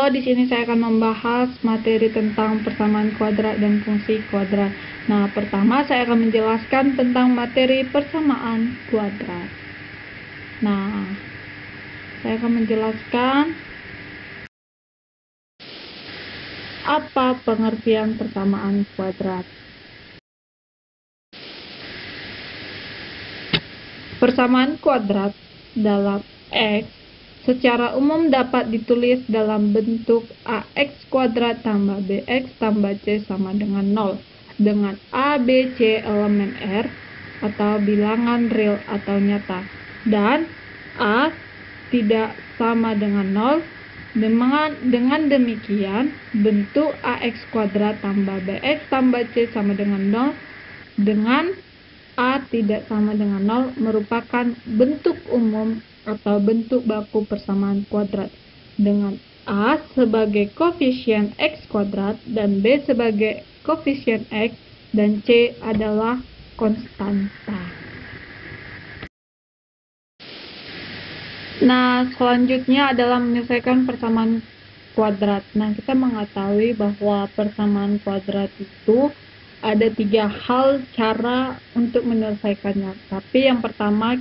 Halo, di sini saya akan membahas materi tentang persamaan kuadrat dan fungsi kuadrat. Nah, pertama saya akan menjelaskan tentang materi persamaan kuadrat. Nah, saya akan menjelaskan apa pengertian persamaan kuadrat. Persamaan kuadrat dalam X secara umum dapat ditulis dalam bentuk AX kuadrat tambah BX tambah C sama dengan 0, dengan A, B, C elemen R atau bilangan real atau nyata, dan A tidak sama dengan 0. Dengan demikian, bentuk AX kuadrat tambah BX tambah C sama dengan 0 dengan A tidak sama dengan 0 merupakan bentuk umum atau bentuk baku persamaan kuadrat, dengan A sebagai koefisien X kuadrat dan B sebagai koefisien X dan C adalah konstanta. Nah, selanjutnya adalah menyelesaikan persamaan kuadrat. Nah, kita mengetahui bahwa persamaan kuadrat itu ada 3 hal cara untuk menyelesaikannya. Tapi yang pertama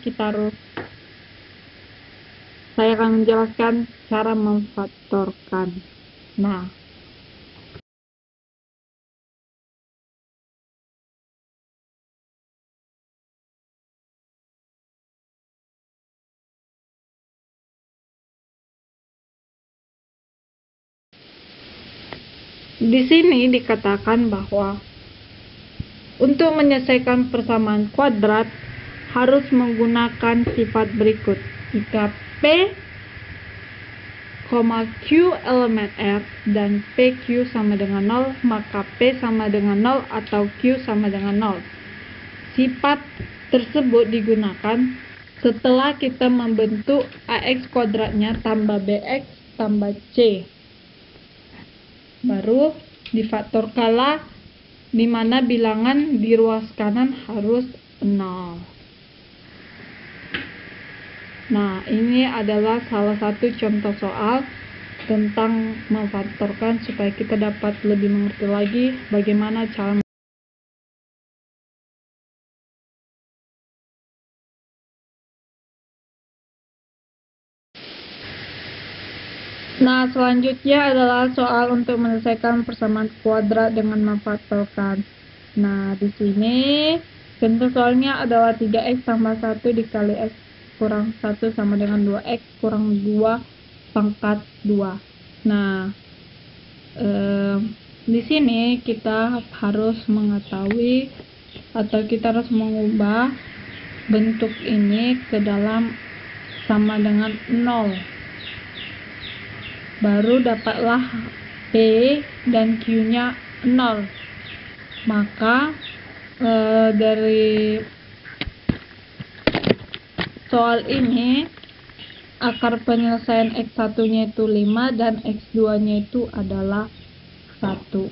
saya akan menjelaskan cara memfaktorkan. Nah, di sini dikatakan bahwa untuk menyelesaikan persamaan kuadrat harus menggunakan sifat berikut. Jika P, Q elemen R dan PQ sama dengan 0, maka P sama dengan 0 atau Q sama dengan 0. Sifat tersebut digunakan setelah kita membentuk AX kuadratnya tambah BX tambah C. Baru difaktorkanlah, di mana bilangan di ruas kanan harus 0. Nah, ini adalah salah satu contoh soal tentang memfaktorkan supaya kita dapat lebih mengerti lagi bagaimana cara. Nah, selanjutnya adalah soal untuk menyelesaikan persamaan kuadrat dengan memfaktorkan. Nah, di sini contoh soalnya adalah 3x tambah 1 dikali x kurang 1 sama dengan 2x kurang 2 pangkat 2. Nah, di sini kita harus mengetahui atau kita harus mengubah bentuk ini ke dalam sama dengan 0. Baru dapatlah P dan Q-nya 0. Maka dari soal ini akar penyelesaian X1 nya itu 5 dan X2 nya itu adalah 1.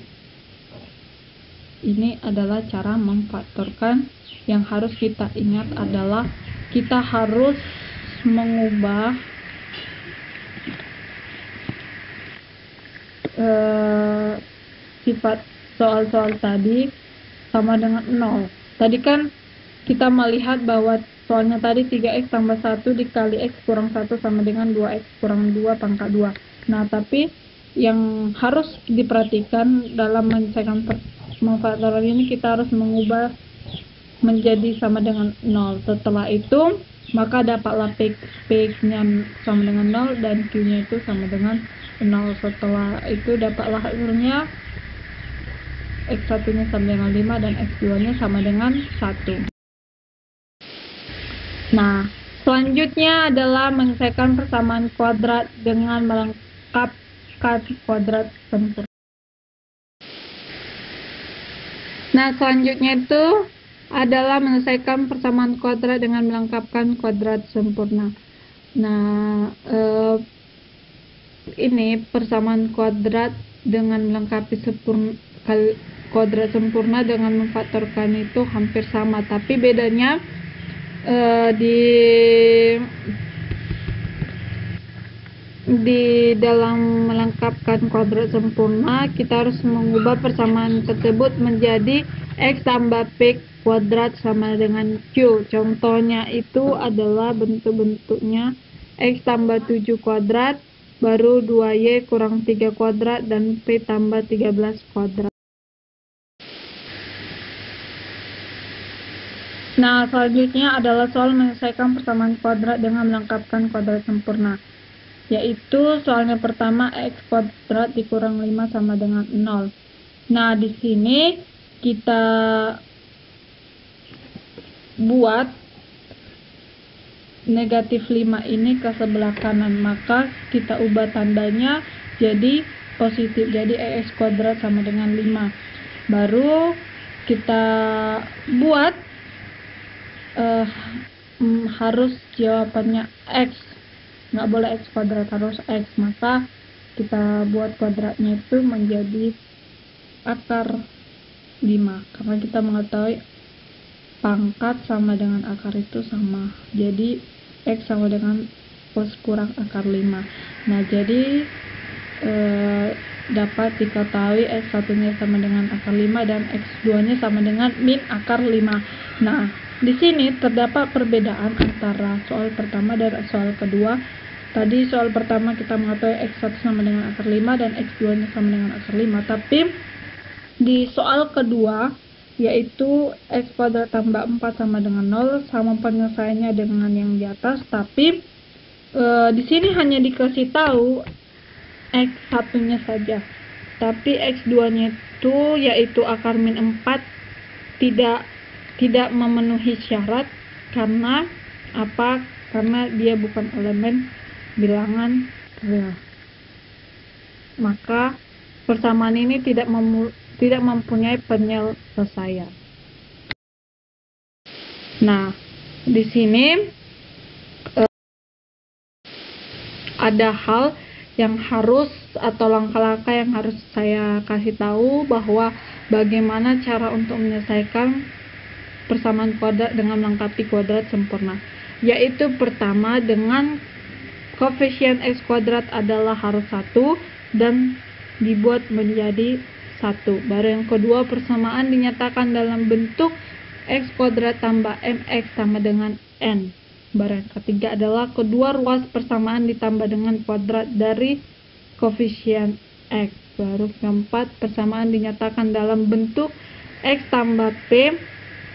Ini adalah cara memfaktorkan. Yang harus kita ingat adalah kita harus mengubah sifat soal-soal tadi sama dengan 0. Tadi kan kita melihat bahwa soalnya tadi 3x tambah 1 dikali x kurang 1 sama dengan 2x kurang 2 pangkat 2. Nah, tapi yang harus diperhatikan dalam menyelesaikan memfaktorkan ini, kita harus mengubah menjadi sama dengan 0. Setelah itu, maka dapatlah P-nya sama dengan 0 dan Q-nya itu sama dengan 0. Setelah itu dapatlah hasilnya X1 nya sama dengan 5 dan X2 nya sama dengan 1. Nah, selanjutnya adalah menyelesaikan persamaan kuadrat dengan melengkapkan kuadrat sempurna. Nah, selanjutnya itu adalah menyelesaikan persamaan kuadrat dengan melengkapkan kuadrat sempurna. Nah, ini persamaan kuadrat dengan melengkapi kuadrat sempurna dengan memfaktorkan itu hampir sama, tapi bedanya di di dalam melengkapkan kuadrat sempurna, kita harus mengubah persamaan tersebut menjadi X tambah P kuadrat sama dengan Q. Contohnya itu adalah bentuk-bentuknya X tambah 7 kuadrat, baru 2Y kurang 3 kuadrat, dan P tambah 13 kuadrat. Nah, selanjutnya adalah soal menyelesaikan persamaan kuadrat dengan melengkapkan kuadrat sempurna. Yaitu soalnya pertama X kuadrat dikurang 5 sama dengan 0. Nah, di sini kita buat negatif 5 ini ke sebelah kanan, maka kita ubah tandanya jadi positif, jadi X kuadrat sama dengan 5. Baru kita buat harus jawabannya X, nggak boleh X kuadrat, harus X, maka kita buat kuadratnya itu menjadi akar 5, karena kita mengetahui pangkat sama dengan akar itu sama, jadi X sama dengan plus kurang akar 5. Nah, jadi dapat diketahui X1 nya sama dengan akar 5 dan X2 nya sama dengan min akar 5. Nah, di sini terdapat perbedaan antara soal pertama dan soal kedua. Tadi soal pertama kita mengetahui X1 sama dengan akar 5 dan X2 nya sama dengan akar 5. Tapi di soal kedua, yaitu X kuadrat tambah 4 sama dengan 0, sama penyelesaiannya dengan yang di atas. Tapi di sini hanya dikasih tahu X1 nya saja. Tapi X2 nya itu yaitu akar min 4 tidak memenuhi syarat. Karena apa? Karena dia bukan elemen bilangan real. Maka persamaan ini tidak mempunyai penyelesaian. Nah, di sini ada hal yang harus atau langkah-langkah yang harus saya kasih tahu, bahwa bagaimana cara untuk menyelesaikan persamaan kuadrat dengan melengkapi kuadrat sempurna. Yaitu pertama, dengan koefisien X kuadrat adalah harus 1 dan dibuat menjadi 1. Baru yang kedua, persamaan dinyatakan dalam bentuk X kuadrat tambah MX sama dengan N. Baru yang ketiga adalah kedua ruas persamaan ditambah dengan kuadrat dari koefisien X. Baru keempat, persamaan dinyatakan dalam bentuk X tambah P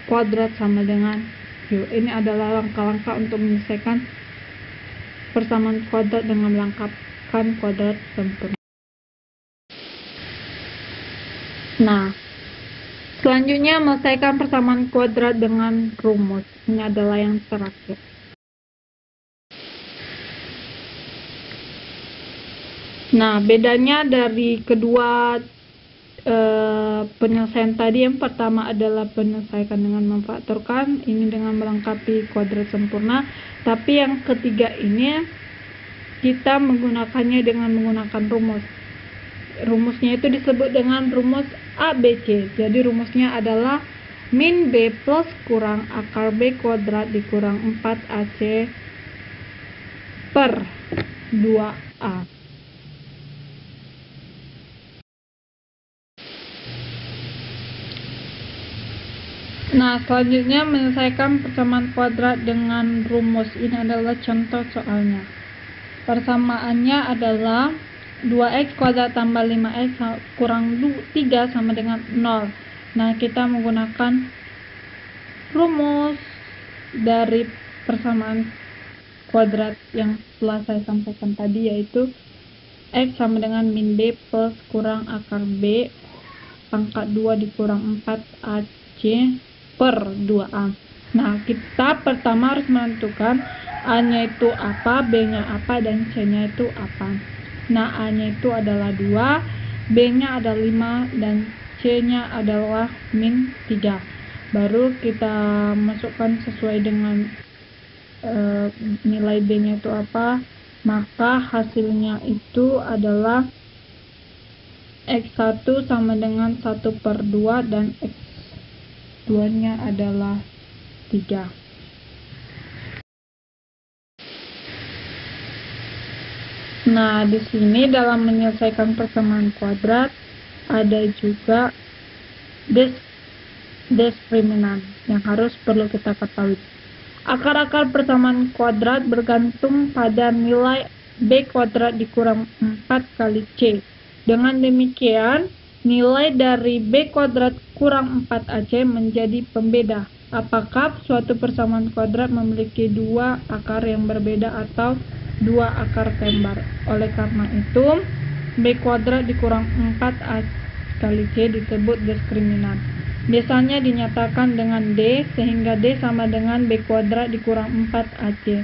kuadrat sama dengan Q. Ini adalah langkah-langkah untuk menyelesaikan persamaan kuadrat dengan melengkapkan kuadrat sempurna. Nah, selanjutnya menyelesaikan persamaan kuadrat dengan rumus. Ini adalah yang terakhir. Nah, bedanya dari kedua penyelesaian tadi, yang pertama adalah penyelesaikan dengan memfaktorkan, ini dengan melengkapi kuadrat sempurna. Tapi yang ketiga ini kita menggunakannya dengan menggunakan rumus. Rumusnya itu disebut dengan rumus ABC. Jadi rumusnya adalah min B plus kurang akar B kuadrat dikurang 4AC per 2A. Nah, selanjutnya menyelesaikan persamaan kuadrat dengan rumus. Ini adalah contoh soalnya. Persamaannya adalah 2x kuadrat tambah 5x kurang 3 sama dengan 0. Nah, kita menggunakan rumus dari persamaan kuadrat yang telah saya sampaikan tadi, yaitu x sama dengan min b plus kurang akar b pangkat 2 dikurang 4ac per 2a. Nah, kita pertama harus menentukan a-nya itu apa, b-nya apa, dan c-nya itu apa. Nah, a-nya itu adalah 2, b-nya adalah 5, dan c-nya adalah min 3. Baru kita masukkan sesuai dengan nilai b-nya itu apa, maka hasilnya itu adalah x1 sama dengan 1 per 2 dan x2 nya adalah 3. Nah, di sini dalam menyelesaikan persamaan kuadrat ada juga diskriminan yang perlu kita ketahui. Akar-akar persamaan kuadrat bergantung pada nilai B kuadrat dikurang 4 kali C. Dengan demikian, nilai dari B kuadrat kurang 4AC menjadi pembeda. Apakah suatu persamaan kuadrat memiliki dua akar yang berbeda atau dua akar kembar? Oleh karena itu, B kuadrat dikurang 4A kali C disebut diskriminan. Biasanya dinyatakan dengan D, sehingga D sama dengan B kuadrat dikurang 4AC.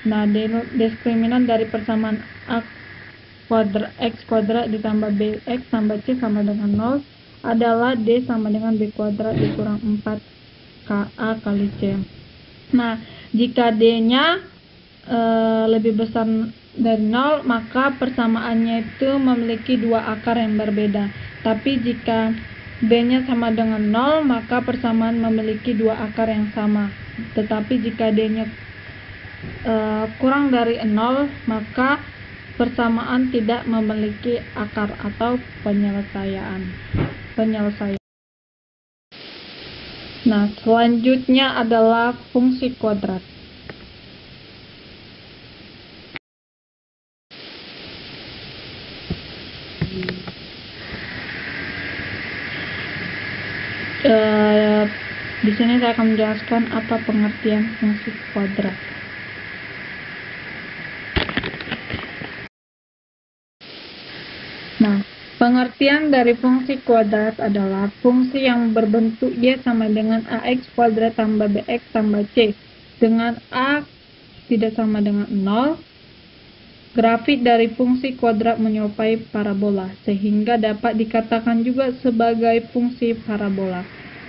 Nah, diskriminan dari persamaan X kuadrat ditambah BX tambah C sama dengan 0 adalah D sama dengan B kuadrat dikurang 4A kali C. Nah, jika D-nya lebih besar dari 0, maka persamaannya itu memiliki dua akar yang berbeda. Tapi jika D-nya sama dengan 0, maka persamaan memiliki dua akar yang sama. Tetapi jika D-nya kurang dari 0, maka persamaan tidak memiliki akar atau penyelesaian. Nah, selanjutnya adalah fungsi kuadrat. Di sini saya akan menjelaskan apa pengertian fungsi kuadrat. Nah, pengertian dari fungsi kuadrat adalah fungsi yang berbentuk Y sama dengan AX kuadrat tambah BX tambah C, dengan A tidak sama dengan 0. Grafik dari fungsi kuadrat menyerupai parabola, sehingga dapat dikatakan juga sebagai fungsi parabola.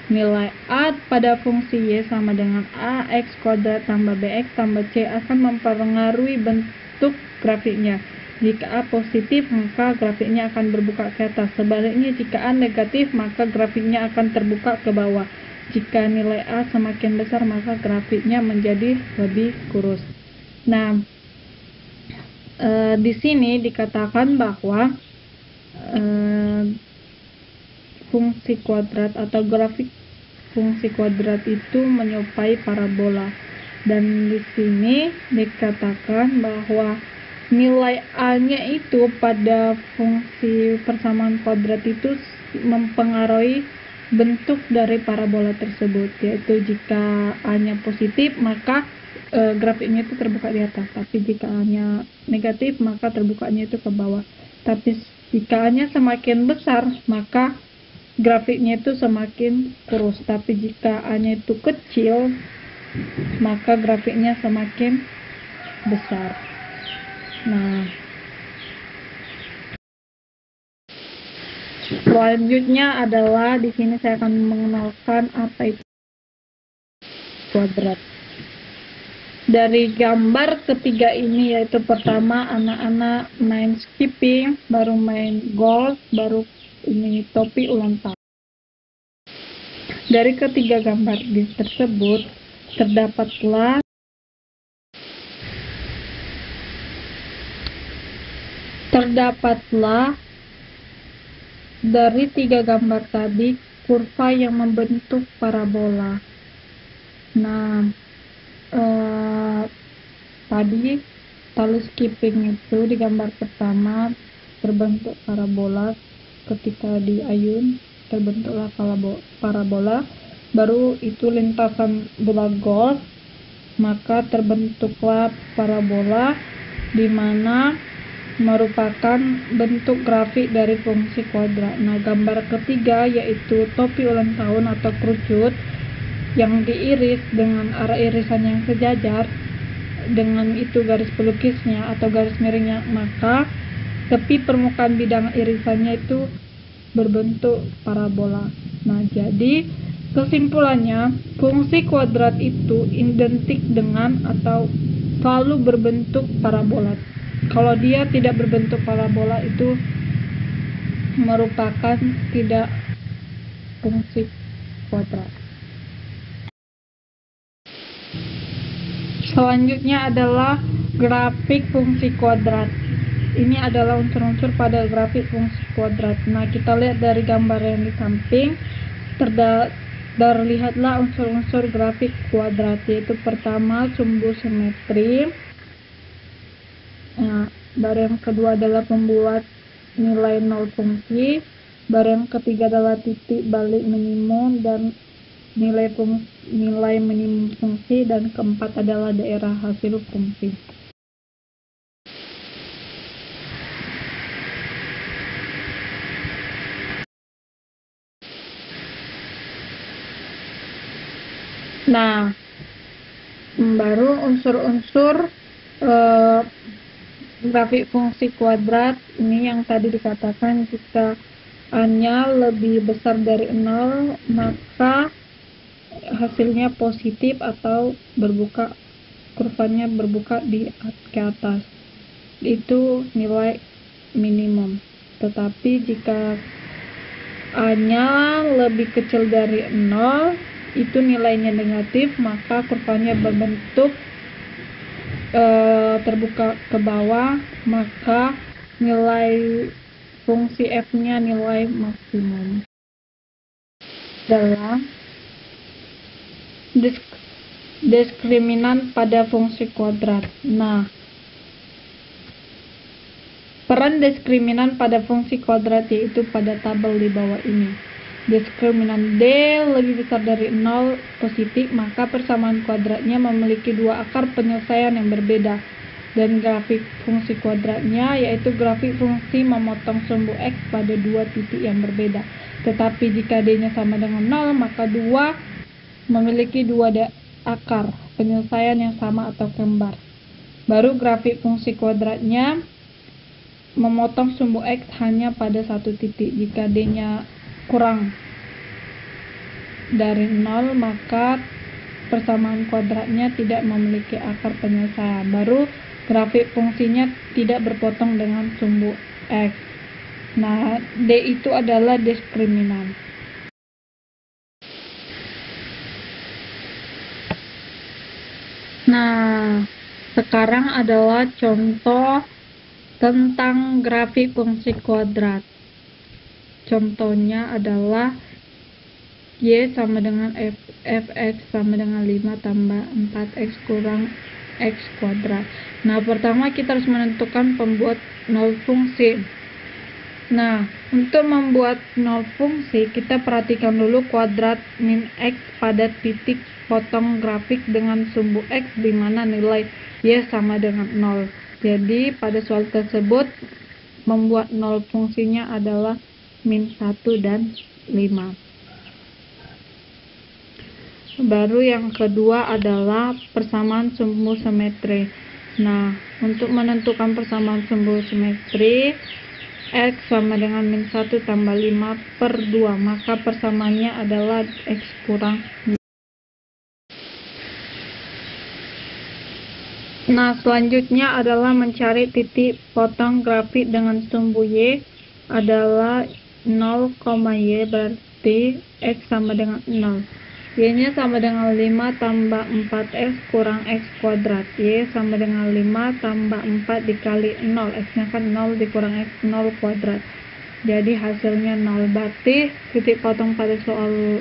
Nilai A pada fungsi Y sama dengan AX kuadrat tambah BX tambah C akan mempengaruhi bentuk grafiknya. Jika A positif, maka grafiknya akan berbuka ke atas. Sebaliknya, jika A negatif, maka grafiknya akan terbuka ke bawah. Jika nilai A semakin besar, maka grafiknya menjadi lebih kurus. Nah, di sini dikatakan bahwa fungsi kuadrat atau grafik fungsi kuadrat itu menyerupai parabola, dan di sini dikatakan bahwa nilai A-nya itu pada fungsi persamaan kuadrat itu mempengaruhi bentuk dari parabola tersebut, yaitu jika A-nya positif maka grafiknya itu terbuka di atas, tapi jika A-nya negatif maka terbukanya itu ke bawah. Tapi jika A-nya semakin besar maka grafiknya itu semakin kurus, tapi jika A-nya itu kecil maka grafiknya semakin besar. Nah, selanjutnya adalah di sini saya akan mengenalkan apa itu kuadrat. Dari gambar ketiga ini, yaitu pertama anak-anak main skipping, baru main golf, baru ini topi ulang tahun. Dari ketiga gambar tersebut terdapatlah dari tiga gambar tadi kurva yang membentuk parabola. Nah, tadi tali skipping itu di gambar pertama terbentuk parabola, ketika diayun terbentuklah parabola, baru itu lintasan bola golf, maka terbentuklah parabola, di mana merupakan bentuk grafik dari fungsi kuadrat. Nah, gambar ketiga yaitu topi ulang tahun atau kerucut yang diiris dengan arah irisan yang sejajar, dengan itu garis pelukisnya atau garis miringnya, maka tepi permukaan bidang irisannya itu berbentuk parabola. Nah, jadi kesimpulannya, fungsi kuadrat itu identik dengan atau selalu berbentuk parabola. Kalau dia tidak berbentuk parabola, itu merupakan tidak fungsi kuadrat. Selanjutnya adalah grafik fungsi kuadrat. ini adalah unsur-unsur pada grafik fungsi kuadrat. Nah, kita lihat dari gambar yang di samping, terlihatlah unsur-unsur grafik kuadrat, yaitu pertama sumbu simetri. Nah, baru yang kedua adalah pembuat nilai nol fungsi, baru yang ketiga adalah titik balik minimum dan nilai minimum fungsi, dan keempat adalah daerah hasil fungsi. Nah, baru unsur-unsur grafik fungsi kuadrat ini yang tadi dikatakan jika A-nya lebih besar dari 0, maka hasilnya positif atau kurvanya berbuka ke atas. Itu nilai minimum. Tetapi jika A-nya lebih kecil dari 0, itu nilainya negatif, maka kurvanya berbentuk terbuka ke bawah, maka nilai fungsi f-nya nilai maksimum. Dalam diskriminan pada fungsi kuadrat. Nah, peran diskriminan pada fungsi kuadrat yaitu pada tabel di bawah ini. Diskriminan D lebih besar dari 0 positif, maka persamaan kuadratnya memiliki dua akar penyelesaian yang berbeda. Dan grafik fungsi kuadratnya yaitu grafik fungsi memotong sumbu X pada dua titik yang berbeda. Tetapi jika D-nya sama dengan 0, maka memiliki dua akar penyelesaian yang sama atau kembar. Baru grafik fungsi kuadratnya memotong sumbu X hanya pada satu titik. Jika D-nya kurang dari 0, maka persamaan kuadratnya tidak memiliki akar penyelesaian. Baru grafik fungsinya tidak berpotong dengan sumbu X. Nah, D itu adalah diskriminan. Nah, sekarang adalah contoh tentang grafik fungsi kuadrat. Contohnya adalah Y sama dengan fx sama dengan 5 tambah 4x kurang x kuadrat. Nah, pertama kita harus menentukan pembuat nol fungsi. Nah, untuk membuat nol fungsi, kita perhatikan dulu kuadrat min x pada titik potong grafik dengan sumbu x di mana nilai y sama dengan 0. Jadi, pada soal tersebut, membuat nol fungsinya adalah min 1 dan 5. Baru yang kedua adalah persamaan sumbu simetri. Nah, untuk menentukan persamaan sumbu simetri, X sama dengan min 1 tambah 5 per 2, maka persamaannya adalah X kurang 5. Nah, selanjutnya adalah mencari titik potong grafik dengan sumbu Y adalah 0, Y, berarti X sama dengan 0. Y-nya sama dengan 5 tambah 4x kurang x kuadrat. Y sama dengan 5 tambah 4 dikali 0. X-nya kan 0 dikurang x 0 kuadrat. Jadi hasilnya 0. Berarti titik potong pada soal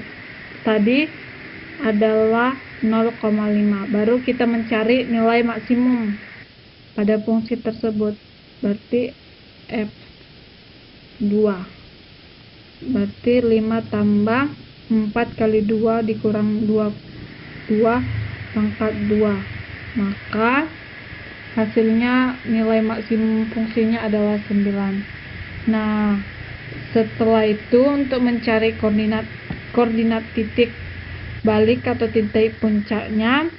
tadi adalah 0,5. Baru kita mencari nilai maksimum pada fungsi tersebut. Berarti F2. Berarti 5 tambah 4 kali 2 dikurang 2 pangkat 2, maka hasilnya nilai maksimum fungsinya adalah 9. Nah, setelah itu untuk mencari koordinat titik balik atau titik puncaknya,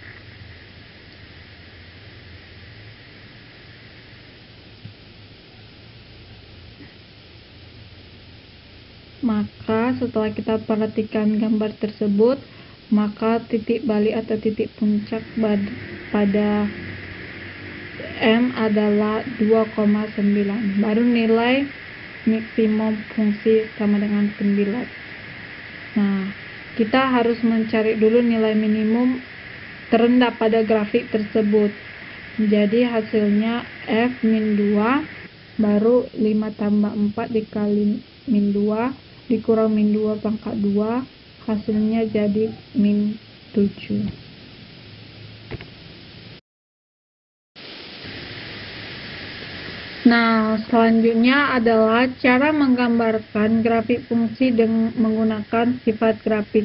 maka setelah kita perhatikan gambar tersebut, maka titik balik atau titik puncak pada M adalah 2,9. Baru nilai maksimum fungsi sama dengan 9. Nah, kita harus mencari dulu nilai minimum terendah pada grafik tersebut. Jadi hasilnya F-2 baru 5 tambah 4 dikali min 2 dikurang min 2 pangkat 2, hasilnya jadi min 7. Nah, selanjutnya adalah cara menggambarkan grafik fungsi dengan menggunakan sifat grafik.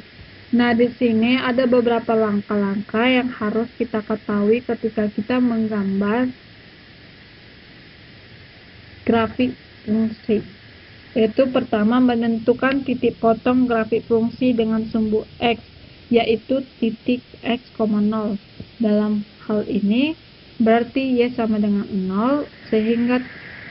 Nah, di sini ada beberapa langkah-langkah yang harus kita ketahui ketika kita menggambar grafik fungsi. Yaitu pertama, menentukan titik potong grafik fungsi dengan sumbu X, yaitu titik X, 0. Dalam hal ini, berarti Y sama dengan 0, sehingga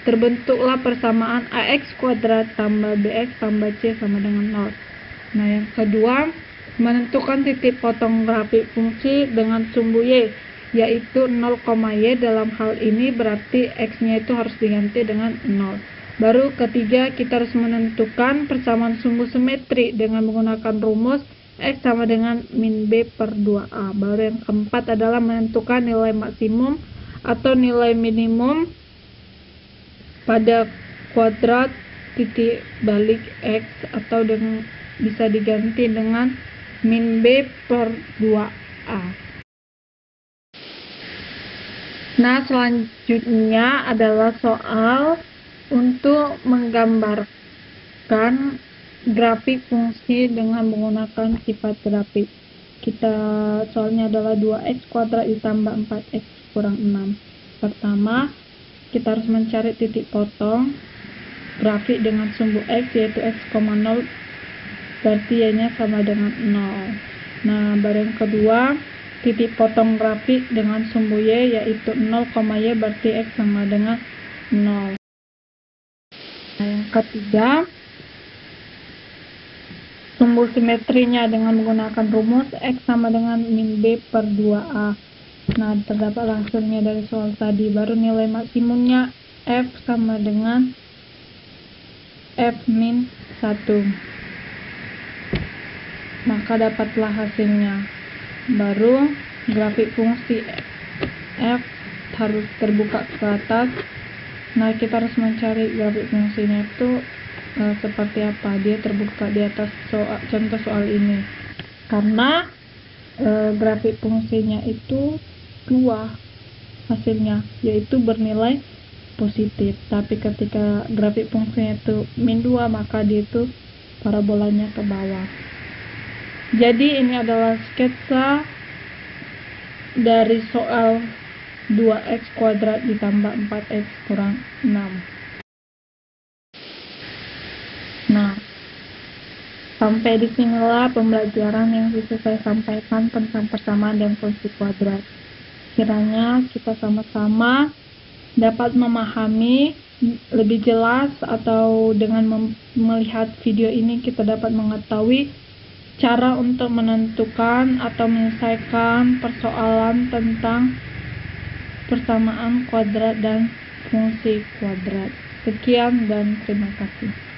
terbentuklah persamaan AX kuadrat tambah BX tambah C sama dengan 0. Nah, yang kedua, menentukan titik potong grafik fungsi dengan sumbu Y, yaitu 0, Y. Dalam hal ini berarti X-nya itu harus diganti dengan 0. Baru ketiga, kita harus menentukan persamaan sumbu simetri dengan menggunakan rumus X sama dengan min B per 2A. Baru yang keempat adalah menentukan nilai maksimum atau nilai minimum pada kuadrat titik balik X, atau bisa diganti dengan min B per 2A. Nah, selanjutnya adalah soal untuk menggambarkan grafik fungsi dengan menggunakan sifat grafik. Soalnya adalah 2x kuadrat ditambah 4x kurang 6. Pertama, kita harus mencari titik potong grafik dengan sumbu X, yaitu X, 0, berarti Y-nya sama dengan 0. Nah, baru yang kedua, titik potong grafik dengan sumbu Y, yaitu 0, Y, berarti X sama dengan 0. Nah, yang ketiga, sumbu simetrinya dengan menggunakan rumus X sama dengan min B per 2A. Nah, terdapat hasilnya dari soal tadi. Baru nilai maksimumnya F sama dengan F min 1. Maka dapatlah hasilnya. Baru grafik fungsi F harus terbuka ke atas. Nah, kita harus mencari grafik fungsinya itu seperti apa. Dia terbuka di atas contoh soal ini. Karena grafik fungsinya itu 2 hasilnya, yaitu bernilai positif. Tapi ketika grafik fungsinya itu min 2, maka dia itu parabolanya ke bawah. Jadi ini adalah sketsa dari soal 2x kuadrat ditambah 4x kurang 6. Nah, sampai disinilah pembelajaran yang bisa saya sampaikan tentang persamaan dan fungsi kuadrat. Kiranya kita sama-sama dapat memahami lebih jelas, atau dengan melihat video ini kita dapat mengetahui cara untuk menentukan atau menyelesaikan persoalan tentang persamaan kuadrat dan fungsi kuadrat. Sekian dan terima kasih.